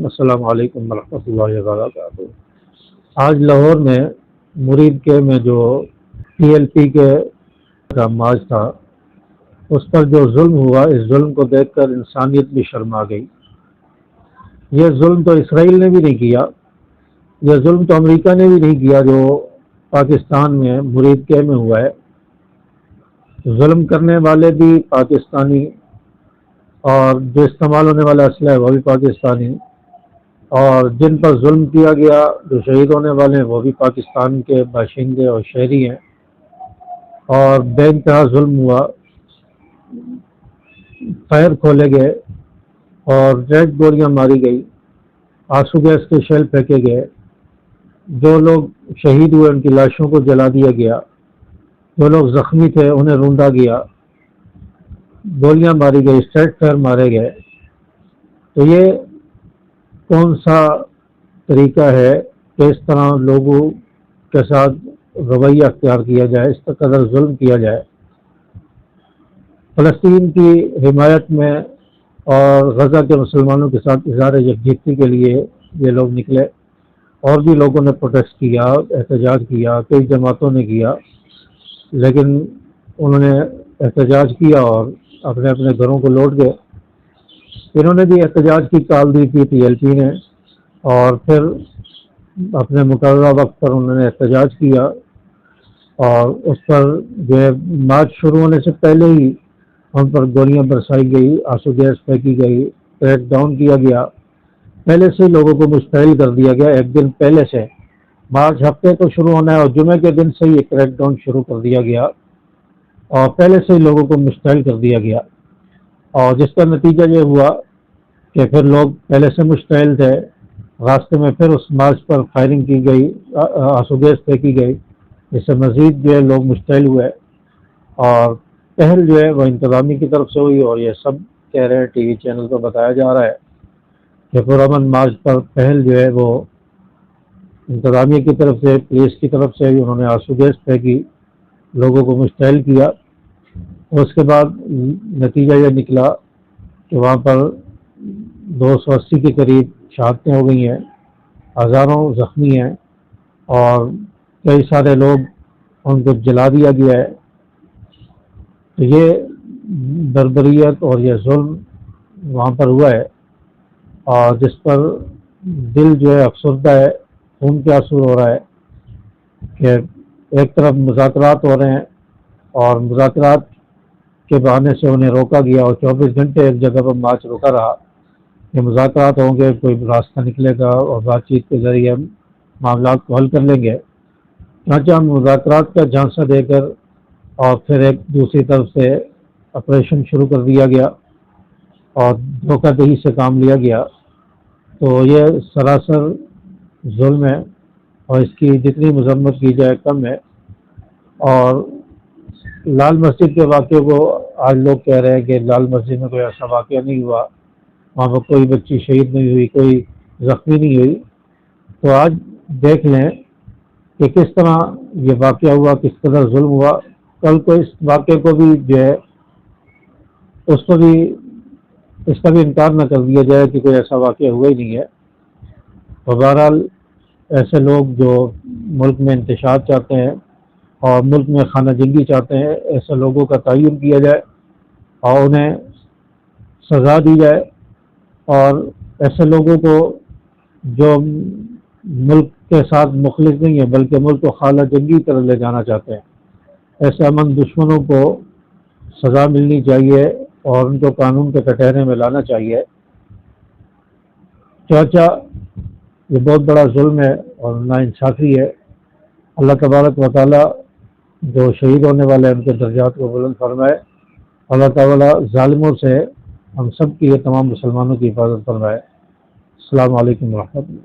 السلام علیکم ورحمۃ اللہ وبرکاتہ۔ آج لاہور میں مرید کے میں جو پی ایل پی کے کا مارچ تھا، اس پر جو ظلم ہوا، اس ظلم کو دیکھ کر انسانیت بھی شرما گئی۔ یہ ظلم تو اسرائیل نے بھی نہیں کیا، یہ ظلم تو امریکہ نے بھی نہیں کیا جو پاکستان میں مرید کے میں ہوا ہے۔ ظلم کرنے والے بھی پاکستانی، اور جو استعمال ہونے والا اسلحہ ہے وہ بھی پاکستانی، اور جن پر ظلم کیا گیا جو شہید ہونے والے ہیں وہ بھی پاکستان کے باشندے اور شہری ہیں، اور بے انتہا ظلم ہوا۔ فائر کھولے گئے اور ریڈ گولیاں ماری گئی، آنسو گیس کے شیل پھینکے گئے، جو لوگ شہید ہوئے ان کی لاشوں کو جلا دیا گیا، جو لوگ زخمی تھے انہیں روندا گیا، گولیاں ماری گئی، اسٹریٹ فائر مارے گئے۔ تو یہ کون سا طریقہ ہے کہ اس طرح لوگوں کے ساتھ رویہ اختیار کیا جائے، اس قدر ظلم کیا جائے؟ فلسطین کی حمایت میں اور غزہ کے مسلمانوں کے ساتھ اظہار یکجہتی کے لیے یہ لوگ نکلے، اور بھی لوگوں نے پروٹیسٹ کیا، احتجاج کیا، کئی جماعتوں نے کیا، لیکن انہوں نے احتجاج کیا اور اپنے اپنے گھروں کو لوٹ گئے۔ انہوں نے بھی احتجاج کی کال دی تھی پی ایل پی نے، اور پھر اپنے مقررہ وقت پر انہوں نے احتجاج کیا، اور اس پر جو ہے مارچ شروع ہونے سے پہلے ہی ان پر گولیاں برسائی گئی، آنسو گیس پھینکی گئی، کریک ڈاؤن کیا گیا، پہلے سے ہی لوگوں کو مشتعل کر دیا گیا۔ ایک دن پہلے سے مارچ ہفتے کو شروع ہونا ہے اور جمعے کے دن سے ہی کریک ڈاؤن شروع کر دیا گیا، اور پہلے سے ہی لوگوں کو مشتعل کر دیا گیا، اور جس کا نتیجہ یہ ہوا کہ پھر لوگ پہلے سے مشتعل تھے، راستے میں پھر اس مارچ پر فائرنگ کی گئی، آنسو گیس پھینکی گئی، جس سے مزید جو ہے لوگ مشتعل ہوئے، اور پہل جو ہے وہ انتظامیہ کی طرف سے ہوئی، اور یہ سب کہہ رہے ہیں، ٹی وی چینل پر بتایا جا رہا ہے کہ پرامن مارچ پر پہل جو ہے وہ انتظامیہ کی طرف سے، پولیس کی طرف سے بھی انہوں نے آنسو گیس پھینکی، لوگوں کو مشتعل کیا۔ اور اس کے بعد نتیجہ یہ نکلا کہ وہاں پر 280 کے قریب شہادتیں ہو گئی ہیں، ہزاروں زخمی ہیں، اور کئی سارے لوگ ان کو جلا دیا گیا ہے۔ تو یہ بربریت اور یہ ظلم وہاں پر ہوا ہے، اور جس پر دل جو ہے افسردہ ہے، خون کے آنسو ہو رہا ہے کہ ایک طرف مذاکرات ہو رہے ہیں، اور مذاکرات کے بہانے سے انہیں روکا گیا، اور 24 گھنٹے ایک جگہ پر مارچ روکا رہا کہ مذاکرات ہوں گے، کوئی راستہ نکلے گا اور بات چیت کے ذریعے معاملات کو حل کر لیں گے۔ چنانچہ مذاکرات کا جھانسا دے کر اور پھر ایک دوسری طرف سے آپریشن شروع کر دیا گیا، اور دھوکہ دہی سے کام لیا گیا۔ تو یہ سراسر ظلم ہے، اور اس کی جتنی مذمت کی جائے کم ہے۔ اور لال مسجد کے واقعے کو آج لوگ کہہ رہے ہیں کہ لال مسجد میں کوئی ایسا واقعہ نہیں ہوا، وہاں پر کوئی بچی شہید نہیں ہوئی، کوئی زخمی نہیں ہوئی۔ تو آج دیکھ لیں کہ کس طرح یہ واقعہ ہوا، کس قدر ظلم ہوا۔ کل کو اس واقعے کو بھی جو ہے اس کا بھی انکار نہ کر دیا جائے کہ کوئی ایسا واقعہ ہوا ہی نہیں ہے۔ تو بہرحال ایسے لوگ جو ملک میں انتشار چاہتے ہیں اور ملک میں خانہ جنگی چاہتے ہیں، ایسے لوگوں کا تعین کیا جائے اور انہیں سزا دی جائے، اور ایسے لوگوں کو جو ملک کے ساتھ مخلص نہیں ہے بلکہ ملک کو خانہ جنگی کی طرف لے جانا چاہتے ہیں، ایسے امن دشمنوں کو سزا ملنی چاہیے اور ان کو قانون کے کٹہرے میں لانا چاہیے۔ چاچا یہ بہت بڑا ظلم ہے اور ناانصافی ہے۔ اللہ تبارک و تعالیٰ جو شہید ہونے والے ہیں ان کے درجات کو بلند فرمائے۔ اللہ تعالیٰ ظالموں سے ہم سب کی، یہ تمام مسلمانوں کی حفاظت فرمائے۔ السلام علیکم ورحمۃ اللہ۔